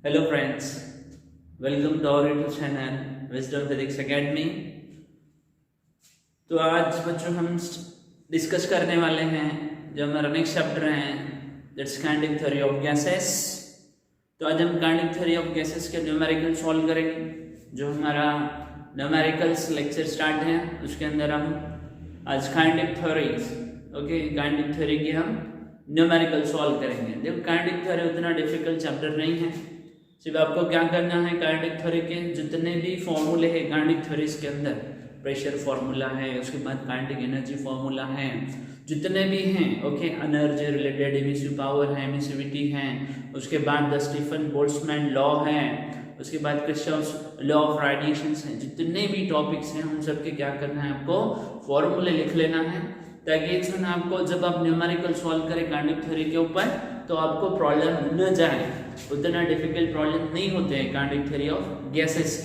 Hello friends, welcome to our YouTube channel Wisdom Physics Academy. तो आज बच्चों हम डिस्कस करने वाले हैं जो हमारा नेक्स्ट चैप्टर है, that's kinetic theory of gases. तो आज हम काइनेटिक थ्योरी ऑफ गैसेस के न्यूमेरिकल सॉल्व करेंगे। जो हमारा न्यूमेरिकल्स लेक्चर स्टार्ट है उसके अंदर हम आज काइनेटिक थ्योरीज काइनेटिक थ्योरी की हम न्यूमेरिकल सॉल्व करेंगे। देखो काइनेटिक थ्योरी उतना डिफिकल्ट चैप्टर नहीं है, सिर्फ आपको क्या करना है, काइनेटिक थ्योरी के जितने भी फॉर्मूले हैं काइनेटिक थ्योरीज के अंदर, प्रेशर फॉर्मूला है, उसके बाद काइनेटिक एनर्जी फॉर्मूला है, जितने भी हैं एनर्जी रिलेटेड एमिसिव पावर है, एमिसिविटी है, उसके बाद द स्टीफन बोल्ट्जमैन लॉ है, उसके बाद किर्चॉफ्स लॉ ऑफ रेडिएशन है, जितने भी टॉपिक्स हैं उन सबके क्या करना है, आपको फॉर्मूले लिख लेना है, ताकि इसमें आपको जब आप न्यूमेरिकल सॉल्व करें काइनेटिक थ्योरी के ऊपर तो आपको प्रॉब्लम न जाए। उतना डिफिकल्ट प्रॉब्लम नहीं होते हैं काइनेटिक थ्योरी ऑफ गैसेस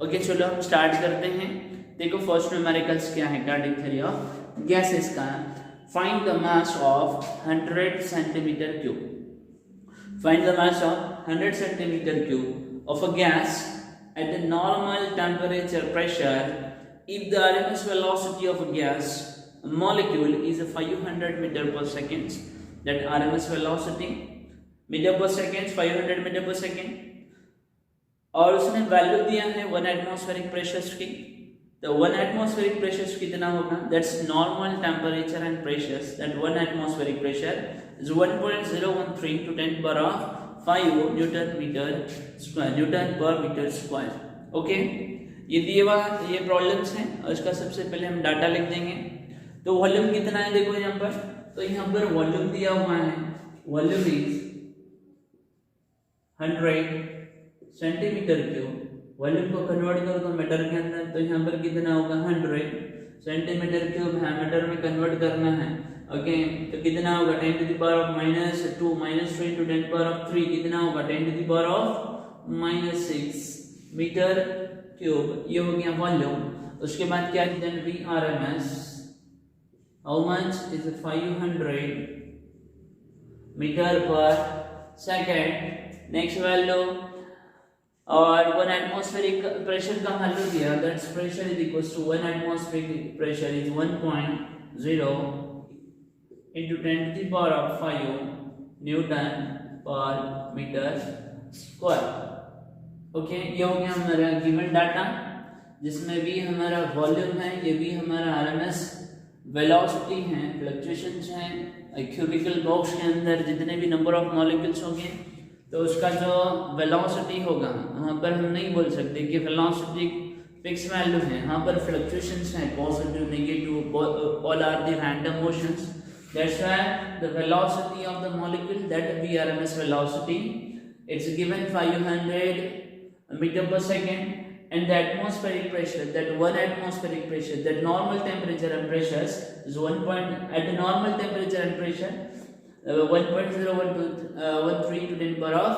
के। चलो हम स्टार्ट करते हैं। देखो फर्स्ट न्यूमेरिकल्स क्या है काइनेटिक थ्योरी ऑफ गैसेस का। Find the mass of 100 centimetre cube. Find the mass of 100 centimetre cube of a gas at the normal temperature pressure if the RMS velocity of a gas molecule is 500 meter per second. That RMS velocity metre पर second 500 metre पर second, और उसने value दिया है 1 atmospheric pressure की। तो 1 atmospheric pressure कितना होगा, that's normal temperature and pressure, that 1 atmospheric pressure is 1.013 to 10 power of 5 newton metre square, newton पर मीटर स्क्वायर। ओके, ये दिए हुआ ये प्रॉब्लम्स हैं और इसका सबसे पहले हम डाटा लिख देंगे। तो वॉल्यूम कितना है देखो यहाँ पर, तो यहाँ पर वॉल्यूम दिया हुआ है, volume is 100 centimetre cube. Volume को कन्वर्ट करो तो मीटर के अंदर, तो यहाँ पर कितना होगा 100 सेंटीमीटर क्यूब है, मीटर में कन्वर्ट करना है। ओके, तो कितना होगा 10 to the power of -2 -3 to 10 power of 3 कितना होगा 10 to the power of -6 metre cube. ये हो गया वॉल्यूम। उसके बाद क्या then VRMS, how much is 500 metre पर सेकेंड। नेक्स्ट वैल्यू, और 1 एटमॉस्फेरिक प्रेशर का वैल्यू दिया, that's pressure is equals to 1 atmospheric pressure is 1.0 into 10 to the power of 5 newton पर मीटर स्क्वायर। ओके, ये हो गया हमारा गिवन डाटा, जिसमें भी हमारा वॉल्यूम है, ये भी हमारा आरएमएस वेलोसिटी है, फ्लक्चुएशंस हैं, क्यूबिकल बॉक्स के अंदर जितने भी नंबर ऑफ मॉलिक्यूल्स होंगे तो उसका जो वेलोसिटी होगा वहाँ पर हम नहीं बोल सकते कि वेलोसिटी फिक्स वैल्यू है, यहाँ पर फ्लक्चुएशंस हैं, positive negative all are the random motions. That's why the velocity of the molecule, that VRMS velocity, it's given 500 metre पर second, and the atmospheric pressure, that 1 atmospheric pressure, that normal temperature and pressures is 1. At the normal temperature and pressure 1.013 to 10 power of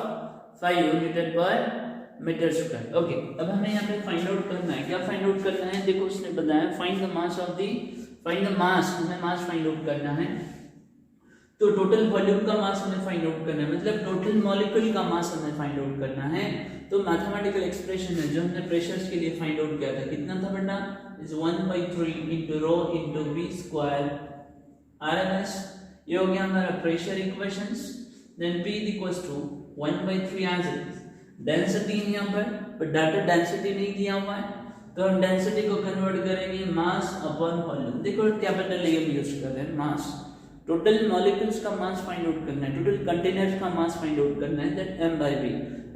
5 newton पर metre square. Okay, अब हमें यहाँ पे find out करना है। क्या find out करना है, देखो उसने बताया find the mass of the, find the mass, हमें मास फाइंड आउट करना है। तो टोटल वॉल्यूम का मास हमें फाइंड आउट करना है, मतलब टोटल मॉलिक्यूल का मास हमें फाइंड आउट करना है। तो मैथमेटिकल एक्सप्रेशन है जो हमने प्रेशर्स के लिए फाइंड आउट किया था, कितना था बेटा, is 1/3 into rho into v square RMS। ये हो गया हमारा pressure equations. Then P equals to 1/3 as it is. Density है यहाँ पर डाटा डेंसिटी नहीं दिया हुआ है, तो हम डेंसिटी को कन्वर्ट करेंगे मास अपॉन वॉल्यूम। देखो कैपिटल A यूज कर रहे हैं, मास, टोटल मॉलिक्यूल्स का मास फाइंड आउट करना है, टोटल कंटेनर्स का मास फाइंड आउट करना है, दैट m/v।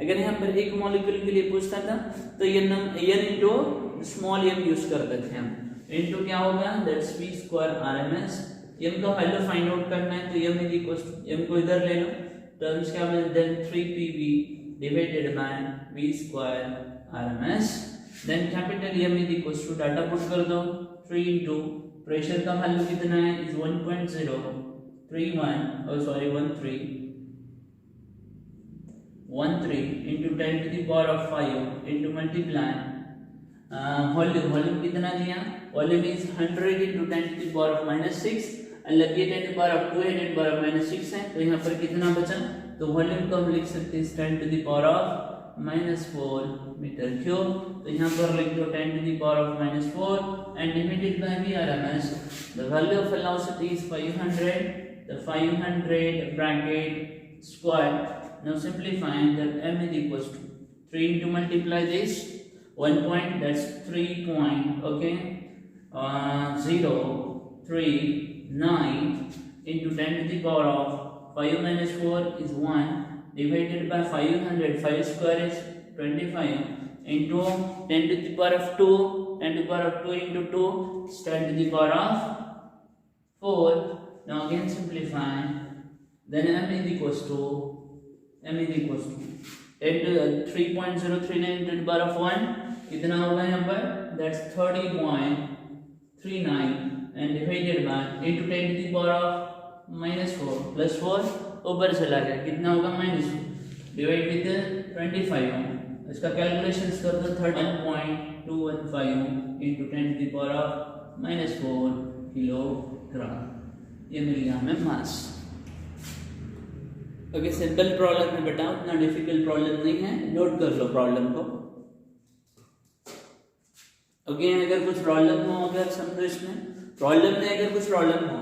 अगर यहाँ पर एक मॉलिक्यूल के लिए पूछता था तो ये n into small m use करते थे हम, इनटू क्या होगा, that's v square RMS। m का वैल्यू फाइंड आउट करना है तो m is equals to, m को इधर ले लो, टर्म्स क्या बने, then 3pv divided by v square RMS। Then capital M is equals to, data put कर दो, 3 इनटू प्रेशर का वैल्यू कितना है, is 1.031 13 into 10 to the power of 5 into multiply volume कितना दिया, volume is 100 into 10 to the power of -6, अलग ये 10 to the power of 2 है, 10 to the power of -6 है, तो यहाँ पर कितना बचा तो वॉल्यूम को हम लिख सकते हैं 10 to the power of -4 metre cube. तो यहाँ पर लिख दो 10 to the power of -4 and divided by VRMS। The value of velocity is 500, the 500 bracket square। Now simplifying that m is equals to 3 into multiply this 1 point, that's 3 point, okay, 0 3 9 into 10 to the power of 5 minus 4 is 1 divided by 500, 5 square is 25 into 10 to the power of 2, 10 to the power of 2 into 2 is 10 to the power of 4. Now again simplify, then m is equals to 10 to 3.039 into the power of 1 कितना होगा यहाँ पर, that's 30.39 and divided by into 10 to the power of -4 plus 4 ऊपर चला गया, कितना होगा -4 divide with 25। इसका कैलकुलेशंस कर दो 31.215 into 10 to the power of -4 kilogram, ये मिल गया हमें मास। ओके, सिंपल प्रॉब्लम है बेटा, उतना डिफिकल्ट प्रॉब्लम नहीं है, नोट कर लो प्रॉब्लम को। ओके, अगर कुछ प्रॉब्लम हो, अगर समझो इसमें प्रॉब्लम में अगर कुछ प्रॉब्लम हो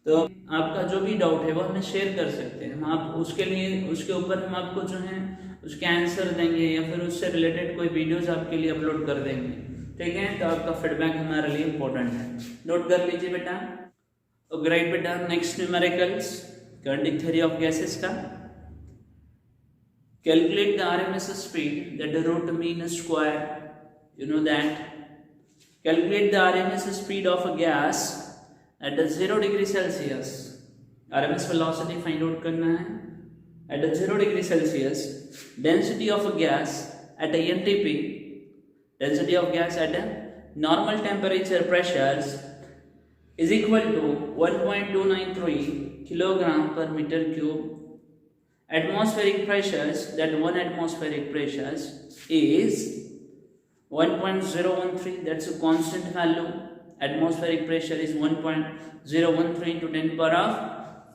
तो आपका जो भी डाउट है वो हमें शेयर कर सकते हैं, आप उसके लिए उसके ऊपर हम आपको जो है उसके आंसर देंगे या फिर उससे रिलेटेड कोई वीडियोस आपके लिए अपलोड कर देंगे, ठीक है। तो आपका फीडबैक हमारे लिए इम्पोर्टेंट है, नोट कर लीजिए बेटा। ओके राइट बेटा, next numericals kinetic theory of gases का। Calculate the RMS speed that the root mean square, you know that, calculate the RMS speed of a gas at the 0 degree Celsius, RMS velocity find out करना है at the 0 degree Celsius, density of a gas at a NTP, density of gas at a normal temperature pressures is equal to 1.293 kilogram per meter cube, atmospheric pressures, that 1 atmospheric pressures is 1.013, that's a constant value, atmospheric pressure is 1.013 into 10 to the power of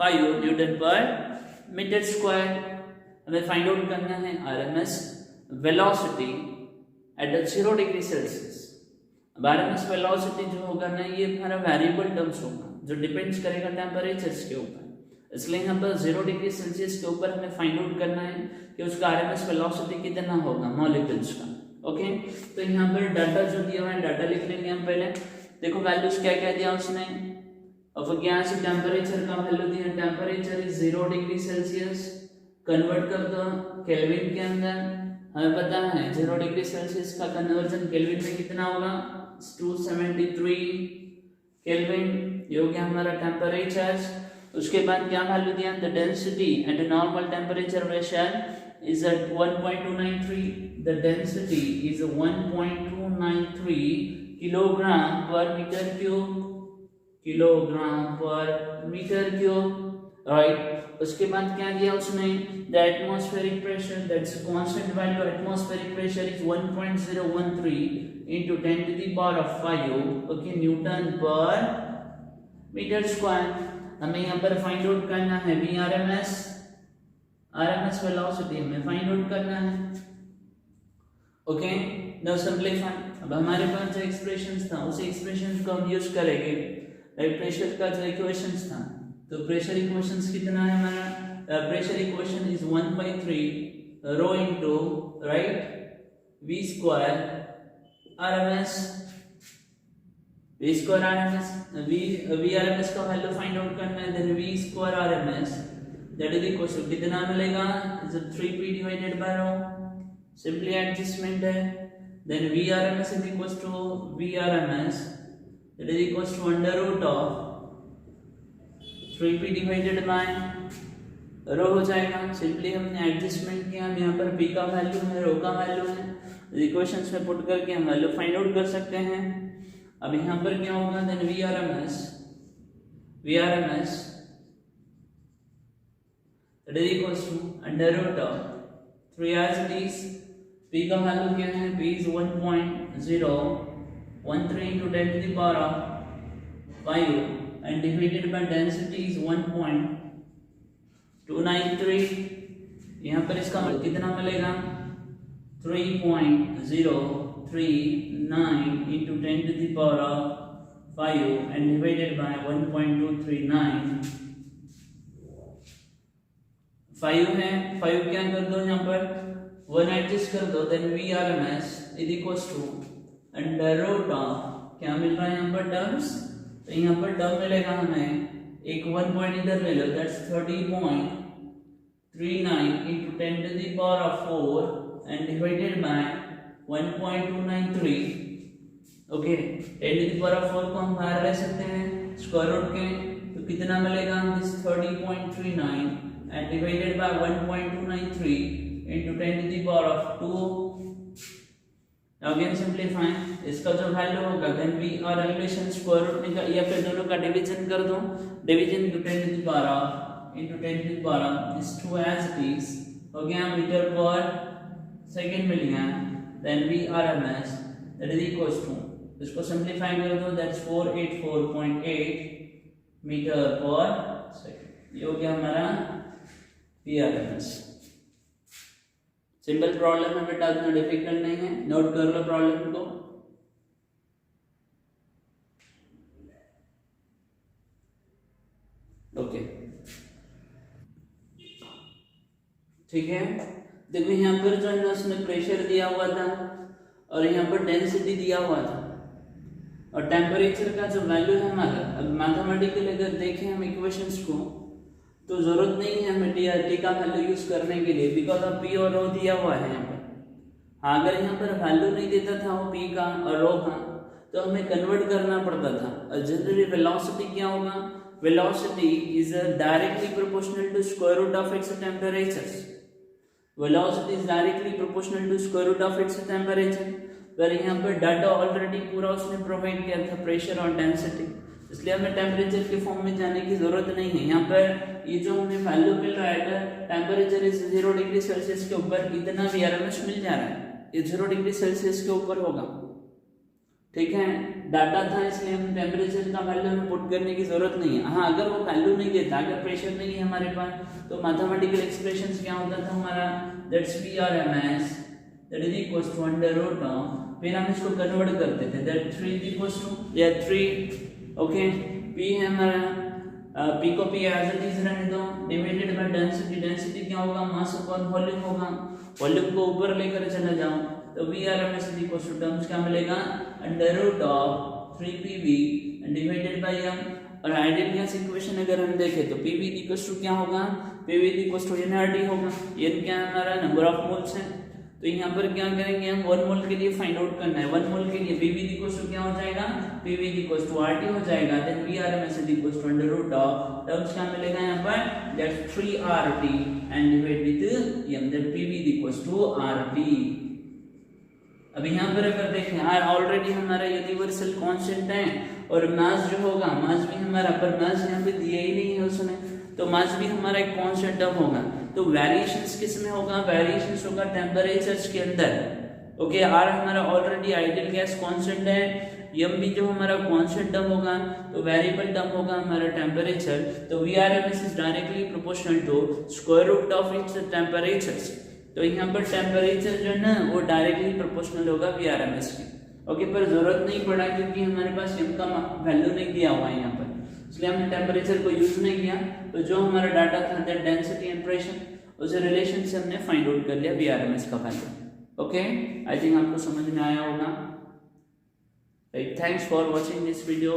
5 Newton per meter square। हमें find out करना है RMS velocity at the 0 degree Celsius। अब RMS velocity जो होगा ना, ये हमारा variable terms होगा जो डिपेंड्स करेगा टेम्परेचर्स के ऊपर, इसलिए यहाँ पर 0 डिग्री सेल्सियस के ऊपर हमें फाइंड आउट करना है कि उसका RMS velocity कितना होगा मॉलिक्यूल्स का। ओके, तो यहाँ पर डाटा जो दिया हुआ है डाटा लिख लेंगे हम पहले। देखो वैल्यूज क्या क्या दिया उसने, अब गैस टेम्परेचर का वैल्यू दिया, temperature is 0 degree Celsius, convert कर दो केल्विन के अंदर, हमें पता है 0 डिग्री सेल्सियस का कन्वर्जन केल्विन में कितना होगा, 273 केल्विन, ये हो गया हमारा टेम्परेचर। उसके बाद क्या वैल्यू दिया, the density at a normal temperature pressure is at 1.293, the density is 1.293 kilogram per meter cube, kilogram per meter cube, right। उसके बाद क्या दिया उसने, the atmospheric pressure, that's a constant value, atmospheric pressure is 1.013 into 10 to the power of 5, okay, Newton per meter square। हमें यहाँ पर find out करना है RMS velocity हमें फाइंड आउट करना है। Okay, now simplify. अब हमारे पास जो एक्सप्रेशंस था उसी एक्सप्रेशंस को हम यूज करेंगे, राइट। प्रेशर का जो इक्वेशंस था, तो प्रेशर इक्वेशंस कितना है हमारा, pressure equation is 1/3 rho into, right, v square RMS, v square RMS, v RMS का वैल्यू फाइंड आउट करना है, then v square RMS that is equal to कितना मिलेगा, is 3p divided by rho, simply adjustment है, then VRMS is equals to VRMS, that is equals to under root of 3p divided by rho हो जाएगा। Simply हमने adjustment किया, हम यहाँ पर p का वैल्यू है, rho का वैल्यू है, इक्वेशंस में पुट करके हम वैल्यू फाइंड आउट कर सकते हैं। अब यहाँ पर क्या होगा, then VRMS that is equals to under root of 3 as it is, p का वैल्यू क्या है, p is 1.013 into 10 to the power of 5 and divided by density is 1.293 293, यहाँ पर इसका कितना मिलेगा 3.039 into 10 to the power of 5 and divided by 1.239. 5 है, 5 क्या कर दो यहाँ पर 1 एडजस्ट कर दो, then VRMS is equals to under root of, क्या मिल रहा है यहाँ पर टर्म्स, तो यहाँ पर टर्म मिलेगा हमें एक 1 पॉइंट इधर ले लो, that's 30.39 into 10 to the power of 4 and divided by 1.293. Okay, 10 to the power of 4 को हम बाहर ले सकते हैं स्क्वायर रूट के, तो कितना मिलेगा this 30.39 and divided by 1.293 into 10 to the power of 2. Now again simplify, इसका जो वैल्यू होगा then we are equation square root निकाल या फिर दोनों का डिवीजन कर दो, division to 10 to the power of into 10 to the power of this 2 as it is, हो गया मीटर पर सेकंड मिल गया, then VRMS that is equals to, इसको सिंपलीफाई कर दो, that's 484.8 मीटर पर सेकंड, ये हो गया हमारा VRMS। सिंपल प्रॉब्लम है बेटा, इतना डिफिकल्ट नहीं है, नोट कर लो प्रॉब्लम को। ओके ठीक है, देखो यहाँ पर जो है ना उसने प्रेशर दिया हुआ था और यहाँ पर डेंसिटी दिया हुआ था और टेम्परेचर का जो वैल्यू है हमारा, अब मैथमेटिकली अगर देखें हम इक्वेशंस को तो जरूरत नहीं है हमें टी का वैल्यू यूज करने के लिए, बिकॉज अब पी और रो दिया हुआ है यहाँ पर। हाँ, अगर यहाँ पर वैल्यू नहीं देता था वो पी का और रो का तो हमें कन्वर्ट करना पड़ता था। और जनरली वेलोसिटी क्या होगा, velocity is directly proportional to square root of its temperature, velocity is directly proportional to square root of its temperature. पर यहाँ पर डाटा ऑलरेडी पूरा उसने प्रोवाइड किया था, प्रेशर और डेंसिटी, इसलिए हमें टेम्परेचर के फॉर्म में जाने की जरूरत नहीं है। यहाँ पर ये जो हमें वैल्यू मिल रहा है, टेम्परेचर इज 0 डिग्री सेल्सियस के ऊपर इतना VRMS मिल जा रहा है, ये 0 डिग्री सेल्सियस के ऊपर होगा। ठीक है, डाटा था इसलिए हम टेम्परेचर का वैल्यू हमें पुट करने की जरूरत नहीं है। हाँ, अगर वो वैल्यू नहीं देता, अगर प्रेशर नहीं है हमारे पास, तो मैथमेटिकल एक्सप्रेशन क्या होता था हमारा, that's VRMS that is equals to under root of, फिर हम इसको कन्वर्ट करते थे, दैट 3 इज इक्वल्स टू या 3, ओके, P है हमारा, P को P एज इट इज रहने दो, डिवाइडेड बाय डेंसिटी, डेंसिटी क्या होगा मास अपॉन वॉल्यूम होगा, वॉल्यूम को ऊपर लेकर चले जाओ तो VRMS is equal to terms क्या मिलेगा under root of 3PV divided by m। और आइडियल गैस इक्वेशन अगर हम देखें तो PV इक्वल टू क्या होगा, PV इक्वल टू nRT होगा, n क्या है हमारा नंबर ऑफ मोल्स है, तो यहाँ पर क्या करेंगे हम 1 मोल के लिए फाइंड आउट करना है, 1 मोल के लिए PV इक्वल टू क्या हो जाएगा, PV इक्वल टू RT हो जाएगा, then VRMS equal to under root of terms क्या मिलेगा यहाँ पर, that's 3RT and divide with m, then PV equal to RT। अब यहाँ पर अगर देखें ऑलरेडी हमारा यूनिवर्सल कांस्टेंट है और मास जो होगा, मास भी हमारा, पर मास यहाँ पे दिया ही नहीं है उसने, तो मास भी हमारा एक कांस्टेंट टर्म होगा। तो वेरिएशंस किस में होगा, वेरिएशंस होगा टेम्परेचर्स के अंदर। ओके, आर हमारा ऑलरेडी आइडियल गैस कांस्टेंट है, एम भी जो हमारा कांस्टेंट टर्म होगा, तो वेरिएबल टर्म होगा हमारा टेम्परेचर, तो VRMS is directly proportional to square root of its temperatures. तो यहाँ पर टेम्परेचर जो है ना वो डायरेक्टली प्रोपोर्शनल होगा VRMS की। ओके, पर जरूरत नहीं पड़ा क्योंकि हमारे पास m का वैल्यू नहीं दिया हुआ है यहाँ पर, इसलिए हमने टेम्परेचर को यूज नहीं किया। तो जो हमारा डाटा था दैट डेंसिटी एंड प्रेशर, उस रिलेशन से हमने फाइंड आउट कर लिया VRMS का वैल्यू। ओके, आई थिंक आपको समझ में आया होगा। Right, thanks for watching this video.